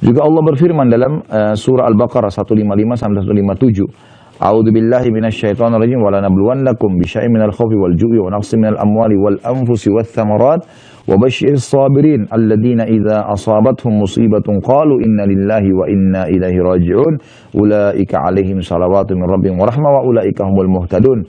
Juga Allah berfirman dalam surah Al-Baqarah 155 sampai 157. A'udzu billahi minasyaitonir rajim wa lanabluwannakum bisyai'in minal khaufi wal ju'i wa naqsin minal amwali wal anfusi wath thamarat wa basyiris sabirin alladziina idza asabatuhum musibatun qalu inna lillahi wa inna ilaihi raji'un ulaika 'alaihim shalawatun min rabbihim wa rahmah wa ulaika humul muhtadun.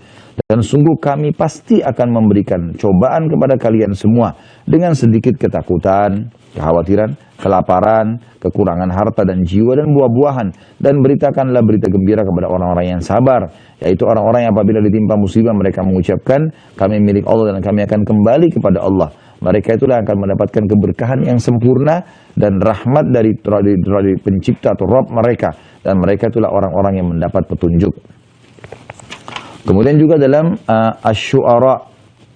Dan sungguh kami pasti akan memberikan cobaan kepada kalian semua dengan sedikit ketakutan, kekhawatiran, kelaparan, kekurangan harta dan jiwa dan buah-buahan. Dan beritakanlah berita gembira kepada orang-orang yang sabar, yaitu orang-orang yang apabila ditimpa musibah mereka mengucapkan, kami milik Allah dan kami akan kembali kepada Allah. Mereka itulah akan mendapatkan keberkahan yang sempurna dan rahmat dari pencipta atau Rabb mereka. Dan mereka itulah orang-orang yang mendapat petunjuk. Kemudian juga dalam Asy-Syu'ara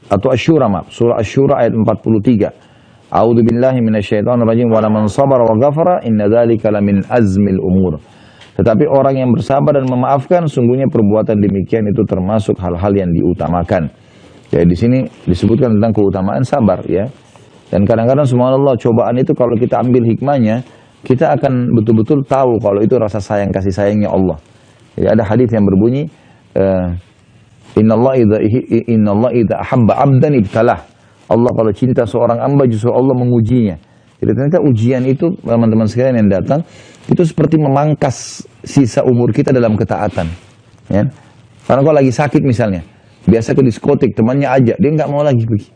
atau Asy-Syura, surah Asy-Syura ayat 43. A'udzu billahi minasyaitonir rajim wa laman sabara wa ghafara inna dzalika lamin azmil umur. Tetapi orang yang bersabar dan memaafkan sungguhnya perbuatan demikian itu termasuk hal-hal yang diutamakan. Ya, di sini disebutkan tentang keutamaan sabar ya. Dan kadang-kadang subhanallah cobaan itu kalau kita ambil hikmahnya, kita akan betul-betul tahu kalau itu rasa sayang kasih sayangnya Allah. Ya, ada hadis yang berbunyi Innallaha idza ahabba 'abdan ibtalah. Allah kalau cinta seorang hamba justru Allah mengujinya. Jadi ternyata ujian itu teman-teman sekalian yang datang itu seperti memangkas sisa umur kita dalam ketaatan. Ya. Karena kalau lagi sakit misalnya, biasa ke diskotik temannya ajak, dia nggak mau lagi pergi.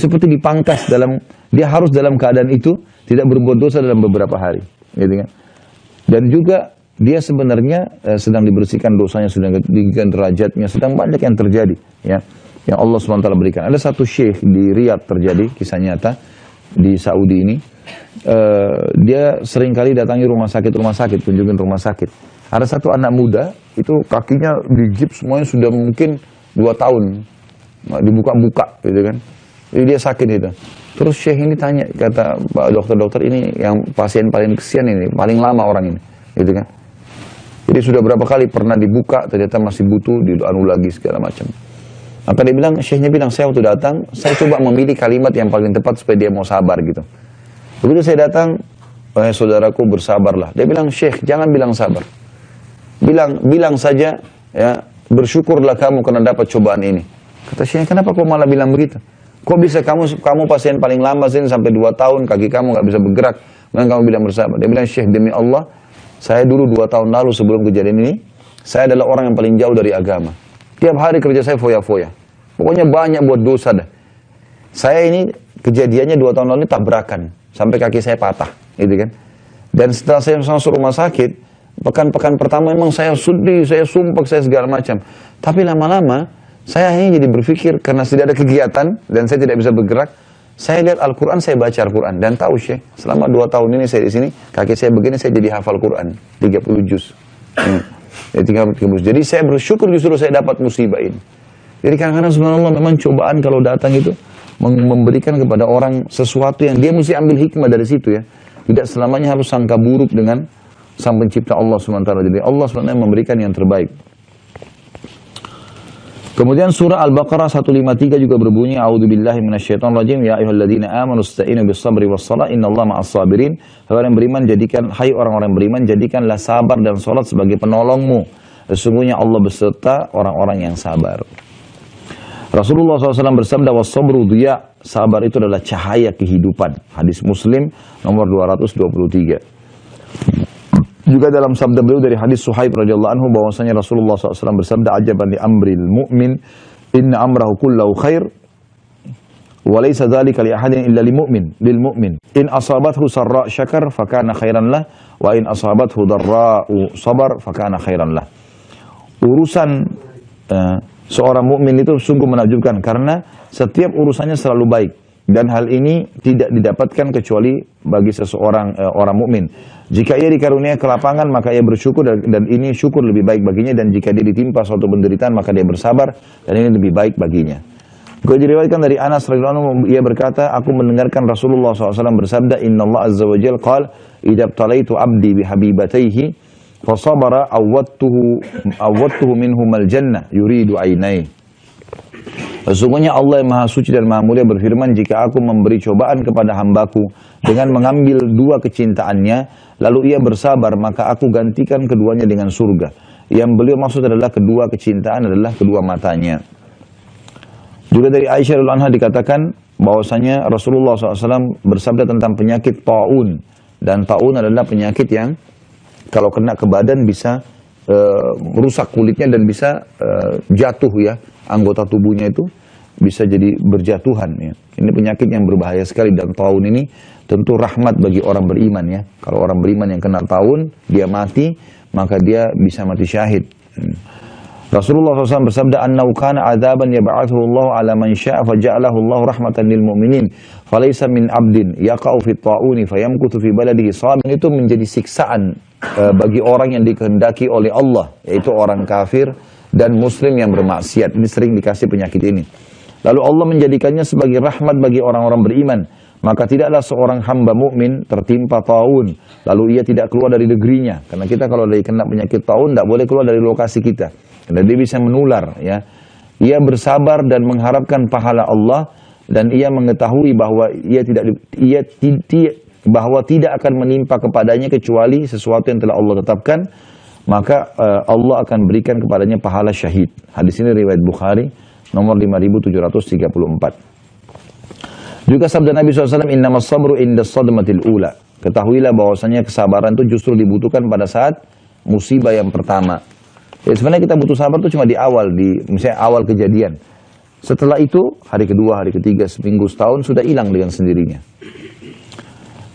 Seperti dipangkas dia harus dalam keadaan itu tidak berbuat dosa dalam beberapa hari, gitu kan. Dan juga dia sebenarnya sedang dibersihkan dosanya, sedang ditinggikan derajatnya, sedang banyak yang terjadi ya, yang Allah SWT berikan. Ada satu syekh di Riyadh terjadi kisah nyata di Saudi ini, dia seringkali datangi rumah sakit, kunjungin rumah sakit. Ada satu anak muda itu kakinya digips semuanya sudah mungkin 2 tahun dibuka-buka gitu kan, jadi dia sakit itu. Terus syekh ini tanya, kata Pak dokter ini yang pasien paling kesian ini, paling lama orang ini gitu kan. Jadi sudah berapa kali pernah dibuka, ternyata masih butuh, dianu lagi segala macam. Maka dia bilang, syekhnya bilang, saya waktu datang, saya coba memilih kalimat yang paling tepat supaya dia mau sabar gitu. Begitu saya datang, saudaraku bersabarlah. Dia bilang, syekh jangan bilang sabar. Bilang saja, ya bersyukurlah kamu karena dapat cobaan ini. Kata syekh, kenapa kau malah bilang begitu? Kok bisa kamu pasien paling lama sini sampai 2 tahun, kaki kamu nggak bisa bergerak, dan kamu bilang bersabar. Dia bilang, syekh demi Allah, saya dulu 2 tahun lalu sebelum kejadian ini, saya adalah orang yang paling jauh dari agama. Tiap hari kerja saya foya-foya. Pokoknya banyak buat dosa dah. Saya ini kejadiannya 2 tahun lalu ini tabrakan. Sampai kaki saya patah. Gitu kan. Dan setelah saya masuk rumah sakit, pekan-pekan pertama memang saya sedih, saya sumpah, saya segala macam. Tapi lama-lama, saya hanya jadi berpikir, karena tidak ada kegiatan, dan saya tidak bisa bergerak, saya lihat Al-Quran, saya baca Al-Quran. Dan tahu syekh, selama 2 tahun ini saya di sini, kaki saya begini, saya jadi hafal Quran. 30 juz. Jadi saya bersyukur justru saya dapat musibah ini. Jadi kadang-kadang subhanallah memang cobaan kalau datang itu memberikan kepada orang sesuatu yang dia mesti ambil hikmah dari situ ya. Tidak selamanya harus sangka buruk dengan sang pencipta Allah SWT. Jadi Allah SWT memberikan yang terbaik. Kemudian surah Al-Baqarah 153 juga berbunyi, A'udzubillahi minasyaitonir rajim, ya ayyuhalladzina amanu ista'inu bis-sabri was-shalah innallaha ma'as-sabirin. Hai orang beriman, orang-orang beriman, jadikanlah sabar dan salat sebagai penolongmu. Sesungguhnya Allah beserta orang-orang yang sabar. Rasulullah SAW bersabda, was-sabru dhiya, sabar itu adalah cahaya kehidupan. Hadis Muslim nomor 223. Juga dalam sabda beliau dari hadis Suhaib radhiyallahu anhu bahwasanya Rasulullah SAW bersabda, ajaban li amril mu'min inna amrahu kullahu khair wa laysa dzalika li ahadin illa lil mu'min in asabathu sarra syakar fakana khairan lah wa in asabathu dharra'u sabar fakana khairan lah. Urusan seorang mukmin itu sungguh menakjubkan karena setiap urusannya selalu baik. Dan hal ini tidak didapatkan kecuali bagi seseorang orang mukmin. Jika ia dikaruniai kelapangan maka ia bersyukur dan ini syukur lebih baik baginya, dan jika dia ditimpa suatu penderitaan maka dia bersabar dan ini lebih baik baginya. Juga diriwayatkan dari Anas radhiyallahu anhu, ia berkata, aku mendengarkan Rasulullah SAW bersabda, Innallaha azza wa jalla qala idza btalaitu abdi bihabibatayhi fasabara awwadtuhu minhumal jannah yuridu ainai. Sesungguhnya Allah yang Maha Suci dan Maha Mulia berfirman, jika aku memberi cobaan kepada hambaku dengan mengambil dua kecintaannya, lalu ia bersabar, maka aku gantikan keduanya dengan surga. Yang beliau maksud adalah kedua kecintaan adalah kedua matanya. Juga dari Aisyah radhiyallahu anha dikatakan bahwasanya Rasulullah SAW bersabda tentang penyakit taun, dan taun adalah penyakit yang kalau kena ke badan bisa merusak kulitnya dan bisa jatuh ya, anggota tubuhnya itu bisa jadi berjatuhan ya. Ini penyakit yang berbahaya sekali, dan taun ini tentu rahmat bagi orang beriman ya. Kalau orang beriman yang kena taun, dia mati, maka dia bisa mati syahid. Rasulullah SAW bersabda, "Annau kana adzaban yab'athu Allah 'ala man syaa' faja'alahu Allah rahmatan lil mu'minin, falaysa min 'abdin yaqa'u fi at-ta'uni fayamkuthu fi baladihi sabin." Itu menjadi siksaan bagi orang yang dikehendaki oleh Allah, yaitu orang kafir dan muslim yang bermaksiat. Ini sering dikasih penyakit ini. Lalu Allah menjadikannya sebagai rahmat bagi orang-orang beriman. Maka tidaklah seorang hamba mukmin tertimpa taun, lalu ia tidak keluar dari negerinya. Karena kita kalau dari kena penyakit taun, tidak boleh keluar dari lokasi kita. Karena dia bisa menular. Ya. Ia bersabar dan mengharapkan pahala Allah, dan ia mengetahui bahwa bahwa tidak akan menimpa kepadanya kecuali sesuatu yang telah Allah tetapkan. Maka Allah akan berikan kepadanya pahala syahid. Hadis ini riwayat Bukhari, nomor 5734. Juga sabda Nabi SAW, "Innamas sabru indas sadmatil ula." Ketahuilah bahwasanya kesabaran itu justru dibutuhkan pada saat musibah yang pertama. Ya, sebenarnya kita butuh sabar itu cuma di awal, misalnya awal kejadian. Setelah itu, hari kedua, hari ketiga, seminggu, setahun, sudah hilang dengan sendirinya.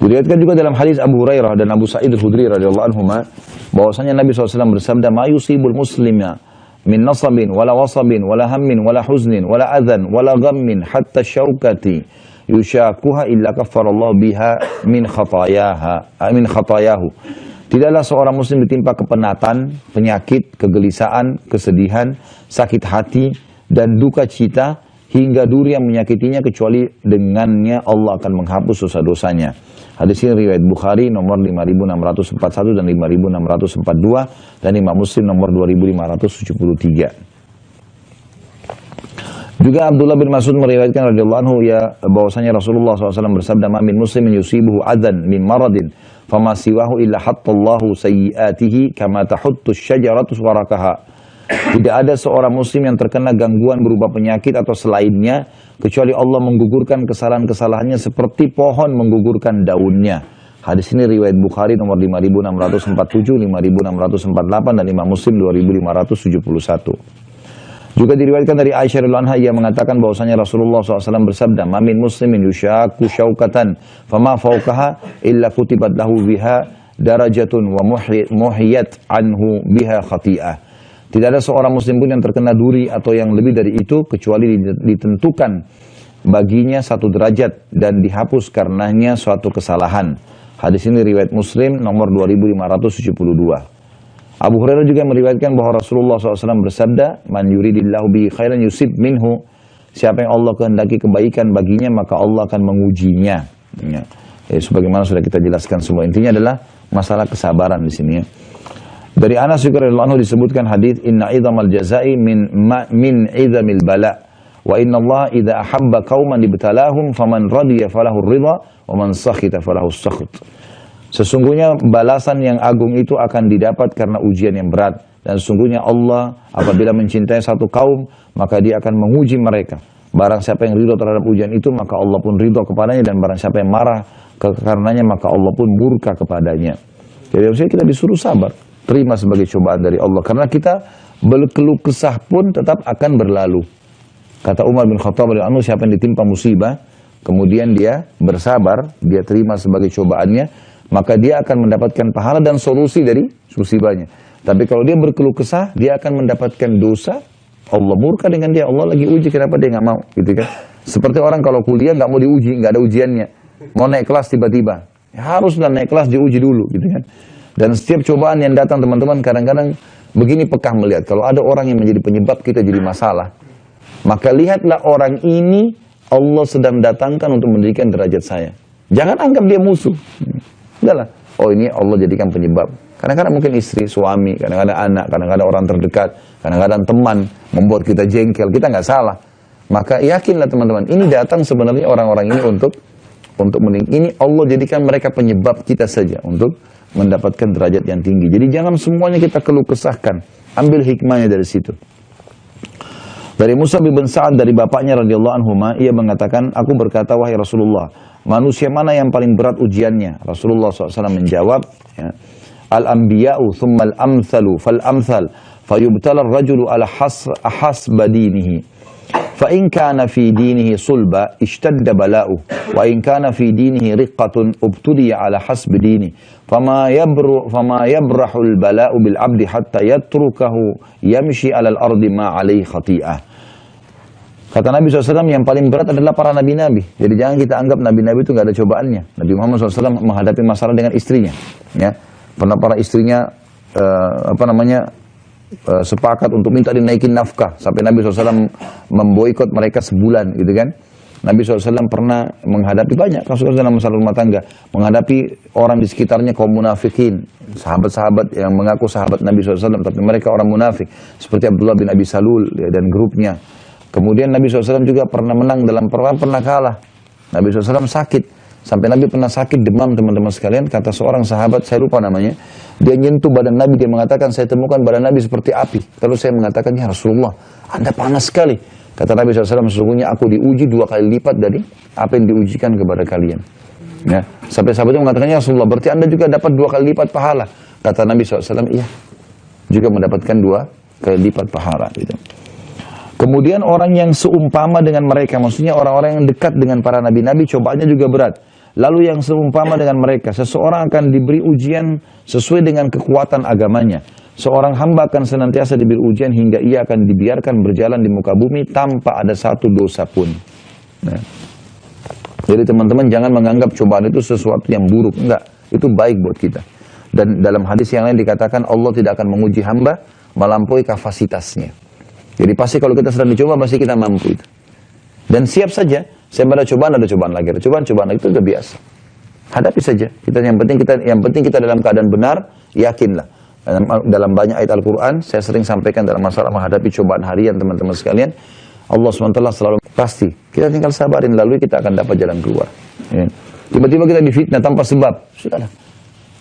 Diriwayatkan juga dalam hadis Abu Hurairah dan Abu Sa'id al-Khudri radhiyallahu anhuma, bahwasanya Nabi SAW bersabda, "Ma yusibul muslima min nasabin, wala wasabin, wala hammin, wala huznin, wala adhan, wala ghammin, hatta syaukati yushakuha illa kaffarallahu biha min khatayahu." Tidaklah seorang muslim ditimpa kepenatan, penyakit, kegelisahan, kesedihan, sakit hati, dan duka cita, hingga duri yang menyakitinya, kecuali dengannya Allah akan menghapus dosa-dosanya. Hadis ini riwayat Bukhari nomor 5641 dan 5642, dan Imam Muslim nomor 2573. Juga Abdullah bin Mas'ud meriwayatkan radhiyallahu anhu bahwasanya Rasulullah SAW bersabda, "Ma min muslimin yusibuhu adan min maradin, fama siwahu illa hattallahu sayyiatihi kama tahuttu syajaratu warakaha." Tidak ada seorang muslim yang terkena gangguan berupa penyakit atau selainnya, kecuali Allah menggugurkan kesalahan-kesalahannya seperti pohon menggugurkan daunnya. Hadis ini riwayat Bukhari nomor 5647, 5648, dan Imam Muslim 2571. Juga diriwayatkan dari Aisyah radhiyallahu anha, ia mengatakan bahwasanya Rasulullah SAW bersabda, "Ma min muslimin yushaku syaukatan, fama fawqaha illa kutibat lahu biha darajatun wa muhiyat anhu biha khati'ah." Tidak ada seorang muslim pun yang terkena duri atau yang lebih dari itu, kecuali ditentukan baginya satu derajat dan dihapus karenanya suatu kesalahan. Hadis ini riwayat Muslim nomor 2572. Abu Hurairah juga meriwayatkan bahwa Rasulullah SAW bersabda, "Man yuridillahu bihi khairan yusib minhu." Siapa yang Allah kehendaki kebaikan baginya, maka Allah akan mengujinya. Ya. Sebagaimana sudah kita jelaskan semua, intinya adalah masalah kesabaran di sini. Ya. Dari Anas juga radhiyallahu anhu disebutkan hadis, "Inna idzamal jazai min idzamil bala, wa inna Allah idza ahabba qauman ibtalahum faman radiya falahu ridha wa man sakhita falahu sakht." Sesungguhnya balasan yang agung itu akan didapat karena ujian yang berat. Dan sesungguhnya Allah apabila mencintai satu kaum, maka dia akan menguji mereka. Barang siapa yang ridho terhadap ujian itu, maka Allah pun ridho kepadanya. Dan barang siapa yang marah karenanya, maka Allah pun murka kepadanya. Jadi maksudnya kita disuruh sabar, terima sebagai cobaan dari Allah. Karena kita berkeluh kesah pun tetap akan berlalu. Kata Umar bin Khattab radhiyallahu anhu, siapa yang ditimpa musibah, kemudian dia bersabar, dia terima sebagai cobaannya, maka dia akan mendapatkan pahala dan solusi dari musibahnya. Tapi kalau dia berkeluh kesah, dia akan mendapatkan dosa. Allah murka dengan dia. Allah lagi uji, kenapa dia nggak mau, gitu kan? Seperti orang kalau kuliah nggak mau diuji, nggak ada ujiannya, mau naik kelas tiba-tiba, haruslah naik kelas diuji dulu, gitu kan? Dan setiap cobaan yang datang, teman-teman, kadang-kadang begini pekah melihat kalau ada orang yang menjadi penyebab kita jadi masalah, maka lihatlah orang ini Allah sedang datangkan untuk mendidikan derajat saya. Jangan anggap dia musuh. Udahlah, oh ini Allah jadikan penyebab. Kadang-kadang mungkin istri, suami, kadang-kadang anak, kadang-kadang orang terdekat, kadang-kadang teman membuat kita jengkel, kita nggak salah. Maka yakinlah teman-teman, ini datang sebenarnya orang-orang ini untuk untuk ini Allah jadikan mereka penyebab kita saja untuk mendapatkan derajat yang tinggi. Jadi jangan semuanya kita keluh kesahkan. Ambil hikmahnya dari situ. Dari Musa bin Sa'ad dari bapaknya radhiyallahu anhu, ia mengatakan, aku berkata, wahai Rasulullah, manusia mana yang paling berat ujiannya? Rasulullah SAW menjawab, ya, al-anbiya'u thumma al-amthalu fal-amthal fayubtala ar-rajulu ala hasba dinihi. فإن كان في دينه صلبة اشتد بلاؤه وإن كان في دينه رقة ابتلي على حسب دينه فما يبرح البلاء بالعبد حتى يتركه يمشي على الأرض ما عليه خطيئة. Kata Nabi SAW, yang paling berat adalah para nabi-nabi. Jadi jangan kita anggap nabi-nabi itu nggak ada cobaannya. Nabi Muhammad SAW menghadapi masalah dengan istrinya. Ya, pernah para istrinya sepakat untuk minta dinaikin nafkah sampai Nabi SAW memboikot mereka sebulan, gitu kan. Nabi SAW pernah menghadapi banyak kasus dalam masalah rumah tangga, menghadapi orang di sekitarnya kaum munafikin, sahabat-sahabat yang mengaku sahabat Nabi SAW tapi mereka orang munafik, seperti Abdullah bin Abi Salul ya, dan grupnya. Kemudian Nabi SAW juga pernah menang dalam perang, pernah kalah. Nabi SAW sakit. Sampai Nabi pernah sakit demam, teman-teman sekalian. Kata seorang sahabat, saya lupa namanya, dia nyentuh badan Nabi, dia mengatakan, saya temukan badan Nabi seperti api. Lalu saya mengatakan, ya Rasulullah, Anda panas sekali. Kata Nabi SAW, sesungguhnya aku diuji 2 kali lipat dari apa yang diujikan kepada kalian. Ya. Sampai sahabatnya mengatakan, ya Rasulullah, berarti Anda juga dapat 2 kali lipat pahala. Kata Nabi SAW, iya, juga mendapatkan 2 kali lipat pahala. Gitu. Kemudian orang yang seumpama dengan mereka, maksudnya orang-orang yang dekat dengan para nabi-nabi, cobaannya juga berat. Lalu yang seumpama dengan mereka, seseorang akan diberi ujian sesuai dengan kekuatan agamanya. Seorang hamba akan senantiasa diberi ujian hingga ia akan dibiarkan berjalan di muka bumi tanpa ada satu dosa pun. Nah. Jadi teman-teman jangan menganggap cobaan itu sesuatu yang buruk. Enggak, itu baik buat kita. Dan dalam hadis yang lain dikatakan Allah tidak akan menguji hamba melampaui kapasitasnya. Jadi pasti kalau kita sedang dicoba, pasti kita mampu itu. Dan siap saja, saya ada cobaan lagi, ada cobaan lagi, itu udah biasa. Hadapi saja. Yang penting kita dalam keadaan benar, yakinlah. Dalam banyak ayat Al-Quran, saya sering sampaikan dalam masalah menghadapi cobaan harian teman-teman sekalian, Allah SWT selalu pasti. Kita tinggal sabarin, lalu kita akan dapat jalan keluar. Ya. Tiba-tiba kita difitnah tanpa sebab, sudahlah.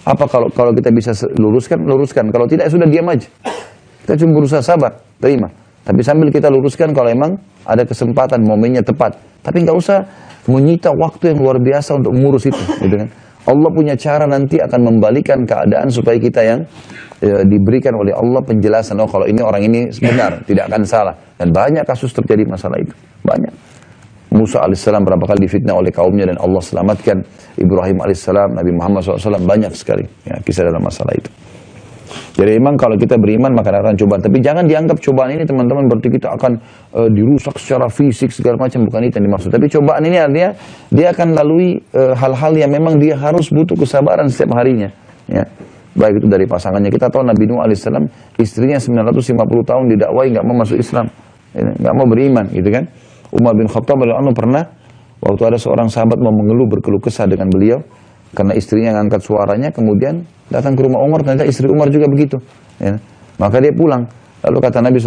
Apa kalau kita bisa luruskan. Kalau tidak, sudah diam aja. Kita cuma berusaha sabar, terima. Tapi sambil kita luruskan kalau emang ada kesempatan, momennya tepat. Tapi nggak usah menyita waktu yang luar biasa untuk mengurus itu. Gitu kan? Allah punya cara nanti akan membalikan keadaan supaya kita yang diberikan oleh Allah penjelasan. Oh kalau ini orang ini benar, tidak akan salah. Dan banyak kasus terjadi masalah itu. Banyak. Musa alaihissalam berapa kali difitnah oleh kaumnya dan Allah selamatkan. Ibrahim alaihissalam, Nabi Muhammad SAW, banyak sekali ya, kisah dalam masalah itu. Jadi memang kalau kita beriman maka akan cobaan. Tapi jangan dianggap cobaan ini teman-teman berarti kita akan dirusak secara fisik segala macam. Bukan itu yang dimaksud. Tapi cobaan ini artinya dia akan lalui hal-hal yang memang dia harus butuh kesabaran setiap harinya. Ya. Baik itu dari pasangannya. Kita tahu Nabi Nuh alaihissalam istrinya 950 tahun didakwai nggak mau masuk Islam, nggak mau beriman, gitu kan? Umar bin Khattab pernah waktu ada seorang sahabat mau berkeluh kesah dengan beliau karena istrinya ngangkat suaranya, kemudian datang ke rumah Umar, ternyata istri Umar juga begitu. Ya. Maka dia pulang. Lalu kata Nabi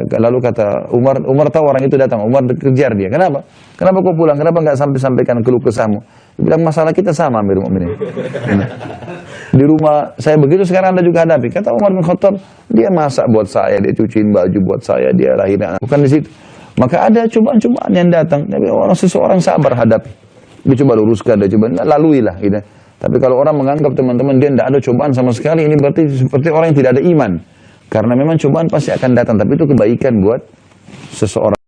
lalu kata Umar tahu orang itu datang. Umar kejar dia. Kenapa? Kenapa kau pulang? Kenapa nggak sampaikan keluh kesahmu? Dia bilang masalah kita sama, Amirul Mukminin. Di rumah saya begitu, sekarang Anda juga hadapi. Kata Umar bin Khattab, dia masak buat saya, dia cuciin baju buat saya, dia lahirin anak. Bukan di situ. Maka ada cobaan-cobaan yang datang. Tapi seseorang sabar hadapi. Dia coba luruskan, dia coba laluilah gitu. Tapi kalau orang menganggap teman-teman dia tidak ada cobaan sama sekali, ini berarti seperti orang yang tidak ada iman. Karena memang cobaan pasti akan datang, tapi itu kebaikan buat seseorang.